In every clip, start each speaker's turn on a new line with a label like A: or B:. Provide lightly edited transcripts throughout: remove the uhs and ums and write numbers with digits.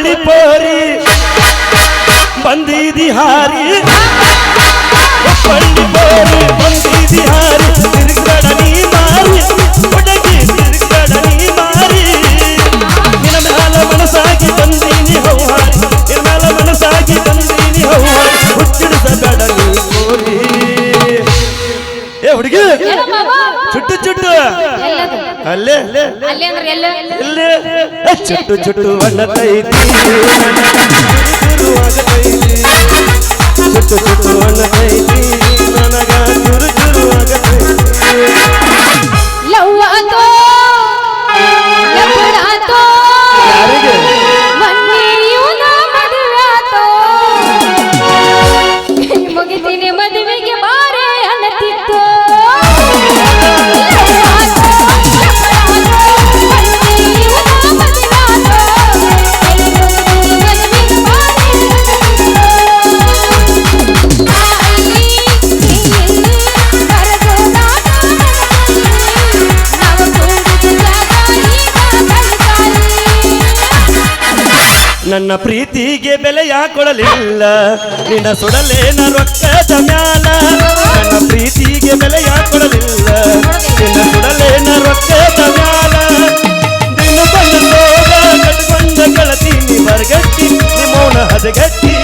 A: ಹುಬ್ಬಳ್ಳಿ ಪೋರಿ ಬಂದಿದಿ ಹಾರಿ ಹುಬ್ಬಳ್ಳಿ ಪೋರಿ ಬಂದಿದಿ ಹಾರಿ ತಿರುಗಡ ನೀ ಮಾರಿ ಹುಡುಗಿ ತಿರುಗಡ ನೀ ಮಾರಿ ನಿನ್ನ ಮ್ಯಾಲ ಮನಸಾಗಿ ಬಂದೀನಿ ಹೌಹಾರಿ ನಿನ್ನ ಮ್ಯಾಲ ಮನಸಾಗಿ ಬಂದೀನಿ ಹೌಹಾರಿ ಹುಚ್ಚಿಡಿಸಬೇಡ ನೀ ಪೋರಿ ಏ ಹುಡುಗಿ ಚುಟ್ಟು ಚುಟ್ಟು ಅಲ್ಲೇ ಇಲ್ಲೇ ಚುಟ್ಟು ಚುಟ್ಟು ಅನ್ನತೈತಿ ಚುಟ್ಟು ಚುಟ್ಟು ಅನ್ನತೈತಿ ನನಗ ಚುರು ಚುರು ಆಗತೈತಿ
B: ಲವ್ ಆತೋ ಲಪಡ ಆತೋ
A: ಯಾರಿಗೆ
B: ಮನ್ನಿಯೂನ ಮದುವೆ ಆತೋ ಮುಗಿದಿನಿ ಮದುವೆಗೆ ಬಾರೆ ಅನ್ನತಿತ್ತು
A: ನನ್ನ ಪ್ರೀತಿಗೆ ಬೆಲೆ ಯಾಕೊಡಲಿಲ್ಲ ನಿನ್ನ ಸುಡಲೇನ ರೊಕ್ಕದ ಮ್ಯಾಲ ನನ್ನ ಪ್ರೀತಿಗೆ ಬೆಲೆ ಯಾಕೊಡಲಿಲ್ಲ ನಿನ್ನ ಸುಡಲೇನ ರೊಕ್ಕದ ಮ್ಯಾಲ ದಿನ ಬಂದ ಸೋಗ ಕಟ್ಕೊಂಡ ಗೆಳತಿ ನೀ ಬರಗಟ್ಟಿ ನಿಮ್ಮೋನ ಹದಗಟ್ಟಿ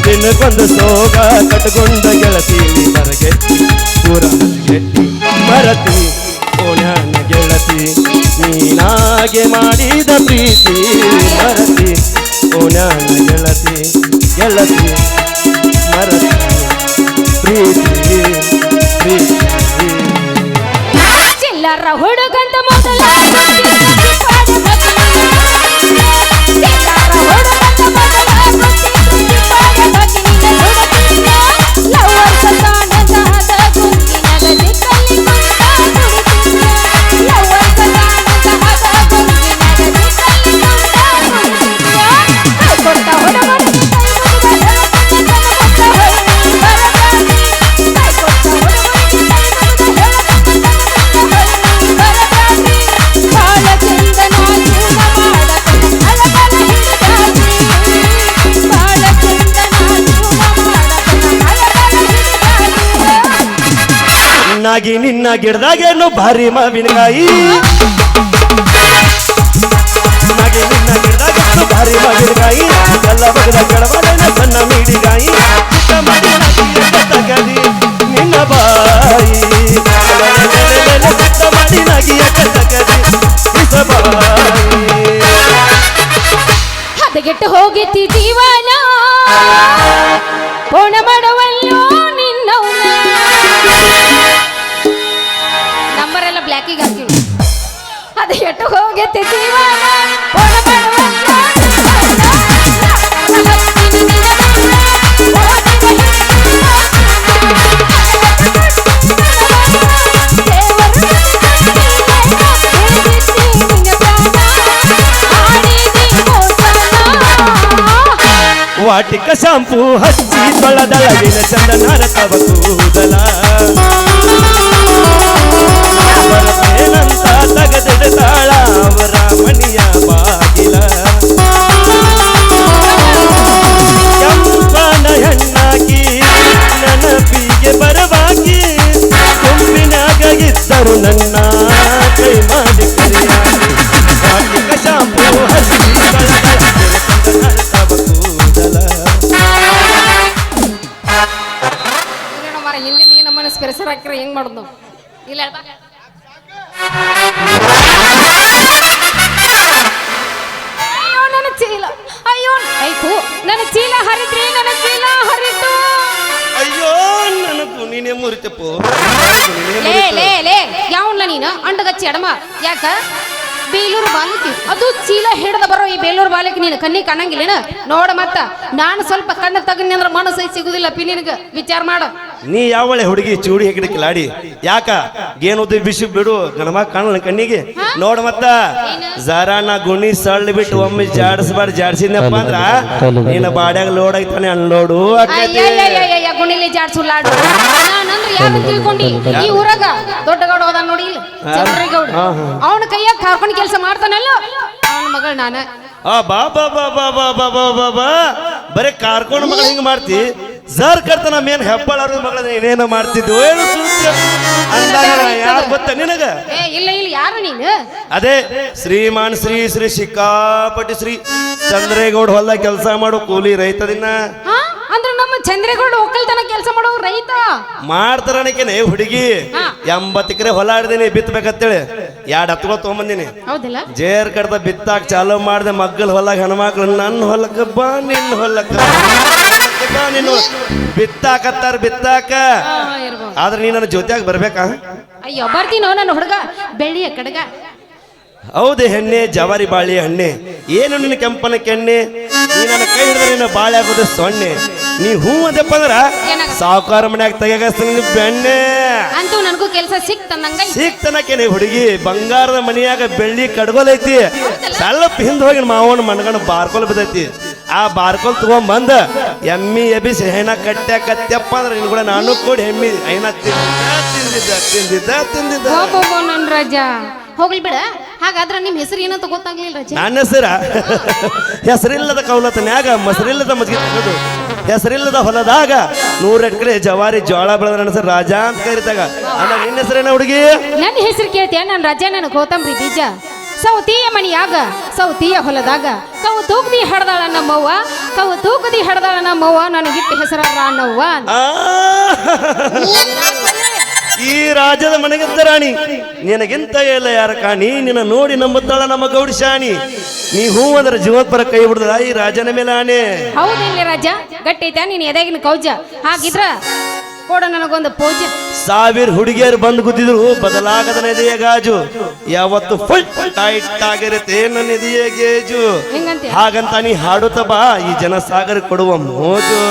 A: ದಿನಕ್ಕೊಂದು ಸೋಗ ಕಟ್ಕೊಂಡ ಗೆಳತಿ ನೀ ಬರಗಟ್ಟಿ ಪೂರ ಹದಗಟ್ಟಿ ಮರತಿ ಓಣ್ಯಾನ ಗೆಳತಿ ನೀನಾಗೆ ಮಾಡಿದ ಪ್ರೀತಿ ಮರತಿ ಓಣ್ಯಾನ ಗೆಳತಿ ಗೆಳತಿ ಮರತಿ ಪ್ರೀತಿ ಪ್ರೀತಿ
B: ಚಿಲ್ಲರ ಹುಡುಗಂತ ಮೊದಲ
A: ನಾಗಿ ನಿನ್ನ ಗಿಡದಾಗೇನು ಭಾರಿ ಮಾವಿನಕಾಯಿ ನಾಗಿ ನಿನ್ನ ಗಿಡದಾಗೇನು ಭಾರಿ ಮಾವಿನಕಾಯಿ ಎಲ್ಲ ಬಗದ ಕೆಳವಲೇನ ಸಣ್ಣ ಮೀಡಿಗಾಯಿ ಚಿಕ್ಕ ಮಾಡಿ ತಗದಿ ನಿನ್ನ ಬಾಯಿ ಚಿಕ್ಕ ಮಾಡಿ ನಗಿಯ ತಗದಿ ಬಾಯಿ
B: ಹದಗೆಟ್ಟು ಹೋಗಿತಿ ಜೀವನ ಪೋಣ ಮಾಡವಲ್ಲೋ ನಿನ್ನವನ ನಂಬರೆಲ್ಲ ಬ್ಲ್ಯಾಕಿಗೆ ಹಾಕಿವಿ ಹದಗೆಟ್ಟು ಹೋಗಿತಿ ಜೀವನ ಪೋಣ ಮಾಡವಲ್ಲೋ
A: ವಾಟಿಕ ಶಾಂಪೂ ಹಚ್ಚಿ ತೊಳೆದಳಗಿನ ಚಂದನಾರ ತವ ಕೂದಲ ಬರತೇನಂತ ತಗದಿಡ್ತಾಳ ಅವರ ಮಣಿಯ ಬಾಗಿಲ ಕೆಂಪನ ಹೆಣ್ಣಾಗಿ ನೆನಪಿಗೆ ಬರವಾಗಿ ಗುಂಪಿನಾಗ ಇದ್ದರು ನನ್ನ ಕೈ ಮಾಡಿ ಕರಿಯಾಗಿ ವಾಟಿಕ ಶಾಂಪೂ ಹಚ್ಚಿ ತೊಳೆದಳಗಿನ ಚಂದನಾರ ತವ ಕೂದಲ
B: ಎಲ್ಲಿಂದ ಈ ನಮ್ಮನ್ನ ಸ್ಪೆರಸರ್ ಹಾಕಿರ ಹೆಂಗ್ ಮಾಡುದು ಇಲ್ಲ ಅಯ್ಯೋ ನನ್ನ ಚೀಲ ಅಯ್ಯೋ ಆಯ್ತು ನನ್ನ ಚೀಲ ಹರಿದ್ರಿ ನನ್ನ ಚೀಲ ಹರಿತು
A: ಅಯ್ಯೋ ನನಗೂ ನೀನೇ ಮುರಿತಪ್ಪ
B: ಲೇ ಲೇ ಲೇ ಯಾವನ್ಲ ನೀನು ಅಂಡಗಚ್ಚಿ ಎಡಮ ಯಾಕ ಬೇಲೂರು ಬಾಲಕಿ ಅದು ಚೀಲ ಹಿಡ್ದ ಬರೋ ಈ ಬೇಲೂರು ಬಾಲಕಿ ನೀನು ಕಣ್ಣಿ ಕಾಣಂಗಿಲ್ಲೇನ ನೋಡ ಮತ್ತ ನಾನು ಸ್ವಲ್ಪ ಕಣ್ಣು ತಗನಿ ಅಂದ್ರೆ ಮನಸ್ಸು ಸಿಗುದಿಲ್ಲ ಪಿ ನಿನಗ ವಿಚಾರ ಮಾಡು
A: ನೀ ಯಾವಳೆ ಹುಡುಗಿ ಚೂಡಿ ಹೆಗಡಿ ಕಿಲಾಡಿ ಯಾಕ ಗೇನೋದು ಬಿಸಿ ಬಿಡು ಗಣಮ ಕಾಣಲ್ಲ ಕಣ್ಣಿಗೆ ನೋಡ ಮತ್ತ ಜರಾನ ಗುಣಿ ಸಳ್ಳಿ ಬಿಟ್ಟು ಒಮ್ಮೆ ಜಾಡಿಸ್ಬಾರ್ದು ಜಾಡ್ಸಿದ್ನಪ್ಪ ಅಂದ್ರ ನಿನ್ನ ಬಾಡ್ಯಾಗ ಲೋಡ್ ಐತಾನೆ ಅನ್ಲೋಡು
B: ಗುಣಿಲಿ ಜಾಡ್ಸುಲ್ಲಾಡು ನಾನಂದ್ರೆ ಯಾಕೆ ತಿಳ್ಕೊಂಡಿ ಈ ಊರಾಗ ದೊಡ್ಡ ಗೌಡ ಹೋದ ನೋಡಿ ಚಂದ್ರಗೌಡ ಅವನ ಕೈಯಾಗ ಕಾರ್ಕೊಂಡು ಕೆಲಸ ಮಾಡ್ತಾನಲ್ಲ ಅವನ ಮಗಳು ನಾನು
A: ಬಾ ಬಾ ಬಾ ಬಾ ಬಾ ಬಾ ಬಾ ಬಾ ಬಾ ಬರೀ ಕಾರ್ಕೊಂಡ್ ಮಗಳ ಹಿಂಗ ಮಾಡ್ತಿ ಜರ್ ಕರ್ತನ ಮೇನ್ ಹೆಬ್ಬಾಳ ಮಗಳ ಏನೇನ ಮಾಡ್ತಿದ್ವು ಏನು ಸೂತ್ರ ಅಂದಾಗ ಯಾರು ಗೊತ್ತ ನಿನಗ
B: ಇಲ್ಲ ಇಲ್ಲ ಯಾರು ನೀನು
A: ಅದೇ ಶ್ರೀಮಾನ್ ಶ್ರೀ ಶ್ರೀ ಸಿಕ್ಕಾಪಟ್ಟಿ ಶ್ರೀ ಚಂದ್ರೇಗೌಡ ಹೊಲ್ದಾಗ ಕೆಲಸ ಮಾಡೋ ಕೂಲಿ ರೈತದಿನ್ನ
B: ಅಂದ್ರೆ ನಮ್ಮ ಚಂದ್ರೇಗೌಡ ಒಕ್ಕಲ್ತನ ಕೆಲಸ ಮಾಡೋ ರೈತ
A: ಮಾಡ್ತಾರನಕೇನೆ ಹುಡುಗಿ 80 ಎಕರೆ ಹೊಲ ಆಡ್ದೀನಿ ಬಿತ್ತಬೇಕಂತೇಳಿ 2 ಹತ್ತುಗಳು ತಗೊಂಬಂದಿನಿ
B: ಹೌದಿಲ್ಲ
A: ಜೇರ್ ಕಡ್ದ ಬಿತ್ತಾಕ ಚಾಲು ಮಾಡ್ದೆ ಮಗ್ಗಲ್ ಹೊಲಕ್ಕೆ ಹೆಣ್ಮಕ್ಳು ನನ್ನ ಹೊಲಕ್ಕೆ ಬಾ ನಿನ್ನ ಹೊಲಕ್ಕೆ ಬಾ ನಿನ್ನ ಬಿತ್ತಾಕತ್ತಾರ ಬಿತ್ತಾಕ ಆದ್ರೆ ನೀ ನನ್ನ ಜೊತೆಯಾಗಿ ಬರ್ಬೇಕಾ
B: ಅಯ್ಯೋ ಬರ್ತೀನೋ ನನ್ನ ಹುಡುಗ ಬೆಳ್ಳಿಯ ಕಡಗ
A: ಹೌದೇ ಹೆಣ್ಣೆ ಜವಾರಿ ಬಾಳಿ ಹಣ್ಣೆ ಏನು ನಿನ್ನ ಕೆಂಪನ ಕೆಣ್ಣೆ ನೀ ನನ್ನ ಕೈ ಹಿಡಿದ್ರೆ ನಿನ್ನ ಬಾಳೆ ಆಗೋದು ಸೊಣ್ಣೆ ನೀ ಹೂ ಅದಪ್ಪ ಅಂದ್ರ ಸಾವುಕಾರ ಮನ್ಯಾಗ ತೆಗೆಗಸ್ತೀನಿ ಬೆಣ್ಣೆ
B: ಅಂತೂ ನನಗೂ ಕೆಲಸ
A: ಸಿಕ್ತನಕೇನೆ ಹುಡುಗಿ ಬಂಗಾರದ ಮನಿಯಾಗ ಬೆಳ್ಳಿ ಕಡ್ಗೋಲೈತಿ ಸ್ವಲ್ಪ ಹಿಂದ್ ಹೋಗಿ ಮಾವನ ಮನ್ಗಣ ಬಾರ್ಕೊಲ್ ಬಿದ್ದೈತಿ ಆ ಬಾರ್ಕೊಲ್ ತಗೊಂಬಂದ ಎಮ್ಮಿ ಎಬಿಸಿ ಹೆಣ ಕಟ್ಟ್ಯಾಕತ್ಯಪ್ಪ ಅಂದ್ರೆ ನಿನ್ ಕೂಡ ನಾನು ಕೂಡ ಎಮ್ಮಿ ಹೆಣ ತಿಂದಿದ್ದ
B: ನನ್ ರಾಜ ಹೋಗ್ಲಿ ಬಿಡ ಹಾಗಾದ್ರೆ ನಿಮ್ ಹೆಸರು ಏನಂತ ಗೊತ್ತಾಗ್ಲಿಲ್ಲ ರಾಜ
A: ನನ್ನ ಹೆಸರಿಲ್ಲದ ಕೌಲತನ್ಯಾಗ ಮೊಸರಿಲ್ಲದ ಮಜ್ಗಿ ತಗೋದು ಹೆಸರಿಲ್ಲದ ಹೊಲದಾಗ 100 ಎಕರೆ ಜವಾರಿ ಜೋಳ ಬೆಳೆದ ನನ್ನ ಹೆಸರು ರಾಜ ಅಂತ ಕರಿತಾಗ ಅಣ್ಣ ನಿನ್ನ ಹೆಸರೇನ ಹುಡುಗಿ
B: ನನ್ನ ಹೆಸರು ಕೇಳ್ತೀಯ ನನ್ನ ರಾಜ ನನ್ನ ಕೋತಂಬರಿ ಬೀಜ ಸೌತಿಯ ಮಣಿಯಾಗ ಸೌತಿಯ ಹೊಲದಾಗ ಕವು ತೂಕದಿ ಹಡ್ದಾಳ ನಮ್ಮವ್ವ ಕವು ತೂಕದಿ ಹಡ್ದಾಳ ನಮ್ಮವ್ವ ನನಗಿಟ್ಟ ಹೆಸರ ರಾಣವ್ವ
A: ಈ ರಾಜ್ಯದ ಮನೆಗಿದ್ದ ರಾಣಿ ನಿನಗಿಂತ ಇಲ್ಲ ಯಾರ ಕಾಣಿ ನಿನ್ನ ನೋಡಿ ನಂಬುತ್ತಾಳ ನಮ್ಮ ಗೌಡಿ ಶಾಣಿ ನೀ ಹೂ ಅಂದ್ರೆ ಜೀವತ್ಪರ ಕೈ ಬಿಡ್ದ ಈ ರಾಜನ ಮೇಲೆ ಆನೆ
B: ಹೌದಿಲ್ಲ ರಾಜ ಗಟ್ಟೈತ ನೀನ್ ಎದಗಿನ ಕೌಜ ಹಾಗಿದ್ರ ಕೊಡ ನನಗೊಂದು ಪೂಜೆ
A: 1000 ಹುಡುಗಿಯರು ಬಂದು ಕೂತಿದ್ರು ಬದಲಾಗದ ನೆದೆಯ ಗಾಜು ಯಾವತ್ತು ಫುಲ್ ಟೈಟ್ ಆಗಿರುತ್ತೆ ನನ್ನ ನೆದೆಯ ಗೇಜು ಹಾಗಂತ ನೀ ಹಾಡುತ್ತ ಬಾ ಈ ಜನಸಾಗರ ಕೊಡುವ ಮೋಜು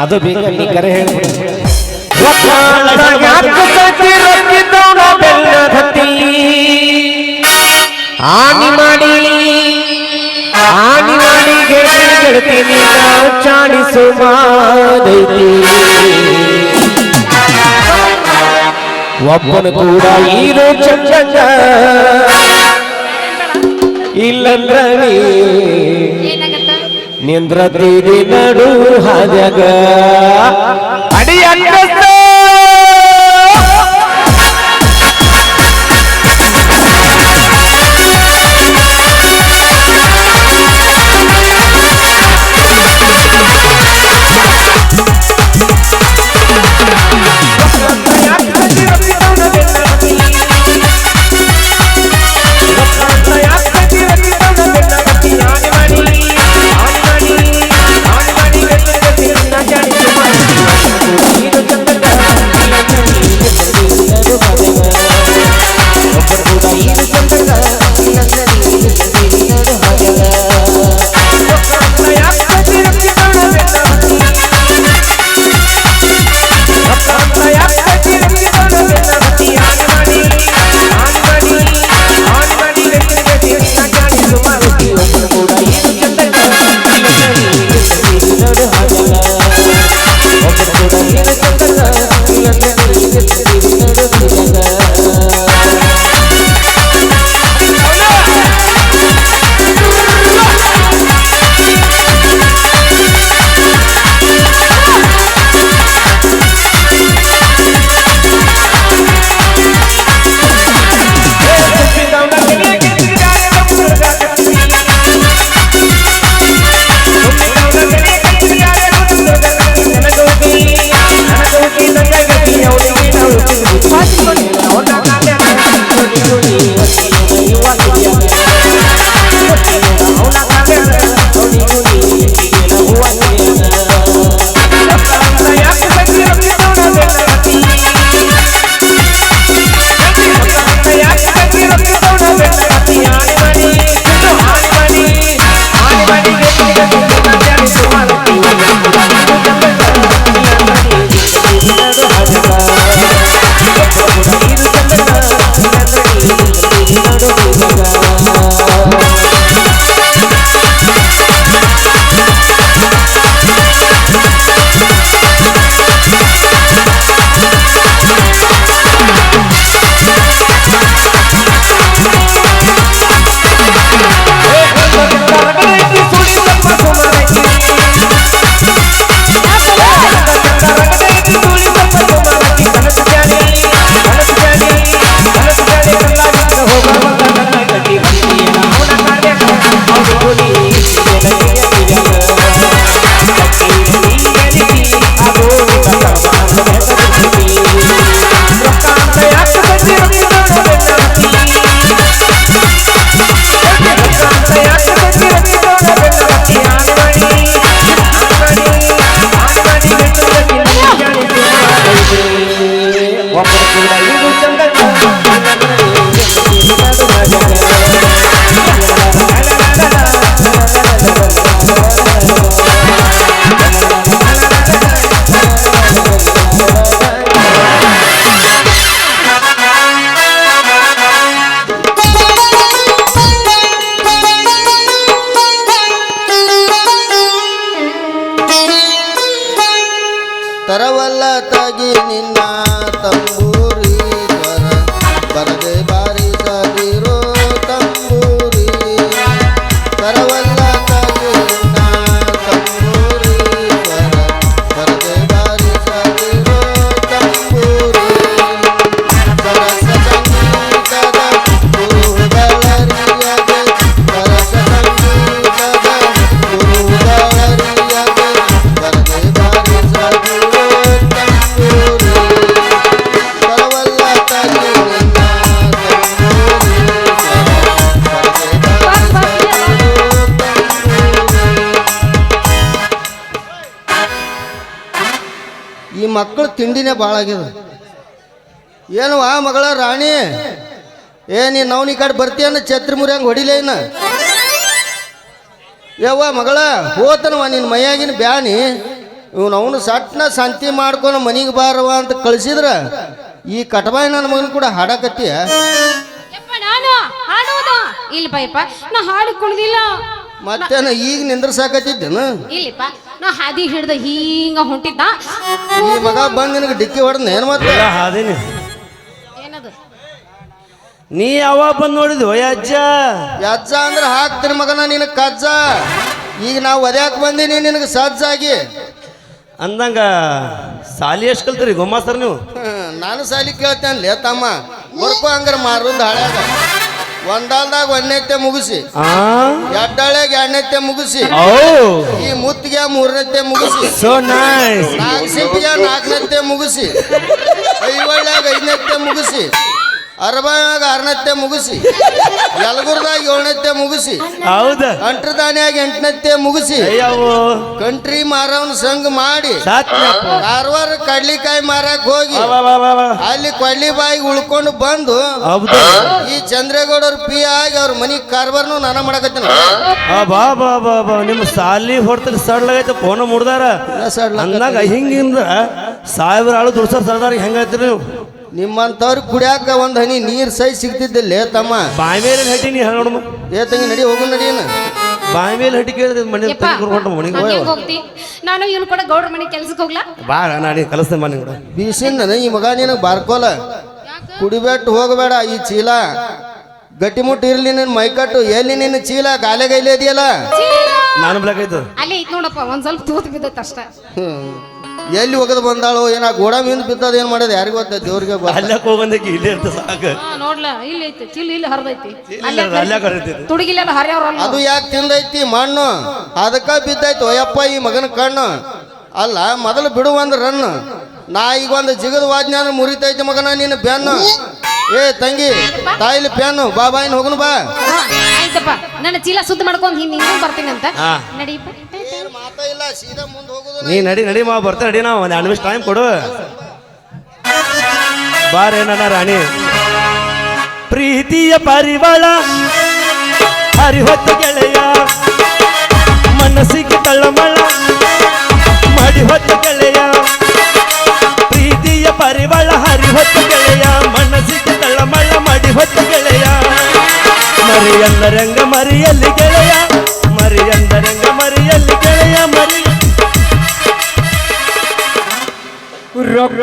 C: ಅದು ಬೇಕು ಕರೆ ಹೇಳಿ ಆನಿ ಮಾಡಿ ಗೆಳ್ತೀನಿ ಚಾಣಿಸು ಮಾಡೈತಿ ಒಬ್ಬನು ಕೂಡ ಇರೋ ಚಂದ ಇಲ್ಲಂದ್ರ ನಿಂದ್ರತೀರಿ ನಡು ಹಾದ್ಯಾಗ ಅಡಿಯ
D: ತಗಿ ನಿನ್ನ ತಂಬೂರಿ ಸ್ವರ ಬರದೆ ಬಾರಿಸದಿರೋ ತಂಬೂರಿ ಸ್ವರವಲ್ಲ ತಗಿ ನಿನ್ನ ತಂಬೂರಿ ಸ್ವರ ಬರದೆ ಬಾರಿಸದಿರೋ ತಂಬೂರಿ ಸರಸ ಸಂಗೀತದ ಗುರುಗಳರಿಯದೆ ಸರಸ ಸಂಗೀತದ ಗುರುಗಳರಿಯದೆ ಬರದೆ ಬಾರಿಸದಿರೋ ತಂಬೂರಿ ಸ್ವರವಲ್ಲ ತಗಿ ನಿನ್ನ ತಂಬೂರಿ ಸ್ವರ ಈ ಮಕ್ಕಳು ತಿಂಡಿನೇ ಭಾಳ ಆಗ್ಯದ ಏನವ ಮಗಳ ರಾಣಿ ನೀನು ನವ್ನ ಈ ಕಡೆ ಬರ್ತೀಯನ್ನ ಛತ್ರಿ ಮುರಿಯಂಗೆ ಹೊಡಿಲೇನ ಯವ್ವ ಮಗಳ ಹೋತನವ ನಿನ್ನ ಮೈಯಾಗಿನ ಬ್ಯಾನಿ ಇವನು ಅವನು ಸಟ್ನ ಸಂತಿ ಮಾಡ್ಕೊಂಡು ಮನಿಗೆ ಬಾರವ ಅಂತ ಕಳಿಸಿದ್ರ ಈ ಕಟಬಾಯಿ ನನ್ನ ಮಗನ ಕೂಡ ಹಾಡಕತ್ತೀಯ
B: ಯಪ್ಪ ನಾನು ಹಾಡೋದು ಇಲ್ಲಪ್ಪ ಯಪ್ಪ ನಾ ಹಾಡು ಕುಡ್ದಿಲ್ಲ
D: ಮತ್ತೇನ ಈಗ ನಿಂದ್ರಸಾಕತ್ತಿದ್ದೇನು
B: ಇಲ್ಲಪ್ಪ ನಾ ಹಾದಿ ಹಿಡ್ದ ಹಿಂಗ ಹೊಂಟಿದ್ದ
D: ಈ ಮಗ ಬಂದು ನಿನಗೆ ಡಿಕ್ಕಿ ಹೊಡೆದ ಏನು ಮತ್ತೆ
A: ಎಲ್ಲ ಹಾದಿನಿ
B: ಏನದು
A: ನೀ ಯಾವಾಗ ಬಂದು ನೋಡಿದ್ವು ಅಜ್ಜ
D: ಯಜ್ಜ ಅಂದ್ರೆ ಹಾಕ್ತೀನಿ ಮಗನ ನಿನಗೆ ಕಜ್ಜ ಈಗ ನಾವು ಒದ್ಯಾಕ ಬಂದೀನಿ ನಿನಗೆ ಸಜ್ಜಾಗಿ
A: ಅಂದಂಗ ಸಾಲಿ ಎಷ್ಟು ಕಲ್ತೀರಿ ಗೊಮ್ಮಾಸ್ತಾರ ನೀವು
D: ನಾನು ಸಾಲಿ ಕೇಳ್ತೇನೆ ತಮ್ಮ ಬರ್ಕೋ ಹಂಗಾರ ಮಾರುದ್ ಹಾಳ್ಯಾಗ ಒಂದಾಲ್ದಾಗ ಒಂದನೇತ್ತೆ ಮುಗಿಸಿ ಎಡ್ಡಾಳ್ಯಾಗ ಎರಡನೇತ್ತೆ ಮುಗಿಸಿ ಈ ಮುತ್ತಿಗೆ ಮೂರನೇತ್ತೆ ಮುಗಿಸಿ
A: ಸೋ ನೈಸ್
D: ನಾಲ್ಕು ಸಿಂಪಿಗೆ ನಾಲ್ಕನೇತ್ತೆ ಮುಗಿಸಿ ಐವಳ್ಳ್ಯಾಗ ಐದನೇತ್ತೆ ಮುಗಿಸಿ ಅರಬಾಯಾಗ ಆರನೇತ್ತೆ ಮುಗಿಸಿ ಯಲಗುರ್ದಾಗ ಏಳನೇತ್ತೆ ಮುಗಿಸಿ
A: ಹೌದ
D: ಅಂಟ್ರದಾನ್ಯಾಗ ಎಂಟನೇತ್ತೆ ಮುಗಿಸಿ
A: ಅಯ್ಯವು
D: ಕಂಟ್ರಿ ಮಾರವನ್ ಸಂಘ ಮಾಡಿ
A: ಸಾತ್ನಪ್ಪ.
D: ಕಾರವಾರ ಕಡ್ಲಿಕಾಯಿ ಮಾರಕ್ ಹೋಗಿ ಅಲ್ಲಿ ಕೊಡ್ಲಿ ಬಾಯಿಗೆ ಉಳ್ಕೊಂಡು ಬಂದು
A: ಹೌದು
D: ಈ ಚಂದ್ರೇಗೌಡವ್ರ ಪಿ ಆಗಿ ಅವ್ರ ಮನಿ ಕಾರ್ಬಾರ್ನು ನಾನ ಮಾಡಕತ್ತೀನಿ
A: ಬಾ ಬಾ ಬಾ ಬಾ ನಿಮ್ಮ ಸಾಲಿ ಹೊಡ್ತಕ್ಕೆ ಸಡ್ಲಾಗೈತೆ ಫೋನ್ ಮುಡ್ದಾರ ಅಂದಾಗ ಹಿಂಗಿಂದ ಸಾವಿರ ಆಳು ದುಡ್ಸರ್ ಸರ್ದಾರ ಹೆಂಗೈತ್ರಿ ನೀವು
D: ನಿಮ್ಮಂತವ್ರಿಗೆ ಕುಡಿಯಾಕ ಒಂದ್ ಹನಿ ನೀರ್ ಸೈ ಸಿಗ್ತಿದ್ದಿಲ್ಲ ತಮ್ಮ
A: ಬಾಯಿ ಮೇಲೆ ಹಟ್ಟಿ ನೀ ನೋಡಮ್ಮ
D: ತಂಗಿ ನಡಿ ಹೋಗು ನಡಿಯನ
A: ಬಾಯಿ ಮೇಲೆ ಹಟ್ಟಿ ಕೇಳಿದ್ರೆ ಮನೆ ಕರ್ಕೊಂಡು ಮನೆಗೆ
B: ಹೆಂಗ್ ಹೋಗ್ತಿ ನಾನು ಇವನು ಕೂಡ ಗೌಡ್ರ ಮನೆ ಕೆಲ್ಸಕ್ಕೆ ಹೋಗ್ಲಾ
A: ಬಾ ನಾನು ಕಲಿಸ್ತೇನೆ ಮನೆ ಕೂಡ
D: ಬೀಸಿನ ಈ ಮಗ ನಿನಗೆ ಬಾರ್ಕೋಲ ಕುಡಿಬೇಟ್ಟು ಹೋಗಬೇಡ ಈ ಚೀಲ ಗಟ್ಟಿಮುಟ್ಟು ಇರ್ಲಿ ನಿನ್ನ ಮೈಕಟ್ಟು ಎಲ್ಲಿ ನಿನ್ನ ಚೀಲ ಗಾಲೆಗೈಲಿ ಇದೆಯಲ್ಲ
A: ನಾನು ಬ್ಲಾಕೈತು
B: ಅಲ್ಲೇ ಐತ್ ನೋಡಪ್ಪ ಒಂದ್ ಸ್ವಲ್ಪ ತೂತ್ ಬಿದ್ದೈತೆ ಅಷ್ಟ
D: ಎಲ್ಲಿ ಹೋಗದ್ ಬಂದಾಳು ಏನ ಗೋಡ ಮೀನ್ ಬಿದ್ದದ ಏನ್ ಮಾಡೋದು ಯಾರಿಗೂ ಗೊತ್ತ ದೇವ್ರಿಗೆ
A: ಅಲ್ಲಕ್ಕೆ ಹೋಗಂದಕ್ಕೆ ಇಲ್ಲೇ ಇರ್ತ ಸಾಕು
B: ನೋಡ್ಲಾ ಇಲ್ಲಿ ಐತಿ ಚೀಲ ಇಲ್ಲಿ ಹರಿದೈತಿ
A: ಅಲ್ಲೇ ಕರಿತೈತಿ
B: ತುಡುಗಿಲೆಲ್ಲ ಹರಿಯವ್ರಲ್ಲ
D: ಅದು ಯಾಕೆ ತಿಂದೈತಿ ಮಣ್ಣು ಅದಕ್ಕ ಬಿದ್ದೈತಿ ಒಯ್ಯಪ್ಪ ಈ ಮಗನ ಕಣ್ಣು ಅಲ್ಲ ಮೊದಲು ಬಿಡು ಒಂದ್ ರನ್ನು ನಾ ಈಗ ಒಂದು ಜಿಗದ ವಾಜ್ಞಾನ ಮುರಿತೈತಿ ಮಗನ ನೀನು ಬೆನ್ನು ತಂಗಿ ತಾಯಿಲಿ ಪೆನ್ನು ಬಾ ಬಾಯಿನ ಹೋಗುನು ಬಾ
B: ಆಯ್ತಪ್ಪ ನನ್ನ ಚೀಲ ಸುದ್ದ ಮಾಡ್ಕೊಂಡ್ ಹಿಂಗ್ ಬರ್ತೀನಿ ಅಂತ ನಡೀಪ
D: ಮಾತಾ ಇಲ್ಲ ಸೀದಾ ಮುಂದೆ ಹೋಗುದು
A: ನೀ ನಡಿ ನಡಿ ಮಾ ಬರ್ತಾ ನಡಿ ನಾವು ಒಂದು 2 ನಿಮಿಷ ಟೈಮ್ ಕೊಡು ಬಾರೇ ನನ್ನ ರಾಣಿ ಪ್ರೀತಿಯ ಪರಿವಾಳ ಹರಿಹೊತ್ತ ಗೆಳೆಯ ಮನಸ್ಸಿಗೆ ತಳ್ಳಮಳ ಮಾಡಿ ಹೊತ್ತ ಗೆಳೆಯ ಪ್ರೀತಿಯ ಪರಿವಾಳ ಹರಿಹೊತ್ತ ಗೆಳೆಯ ಮನಸ್ಸಿಗೆ ತಳ್ಳಮಳ ಮಾಡಿ ಹೊತ್ತ ಗೆಳೆಯ ಮರಿಯಂದರಂಗ ಮರಿಯಲ್ಲಿ ಗೆಳೆಯ ಮರಿಯಂದರಂಗ ಮರಿಯಲ್ಲಿ ಗೆಳೆಯ ಮರಿ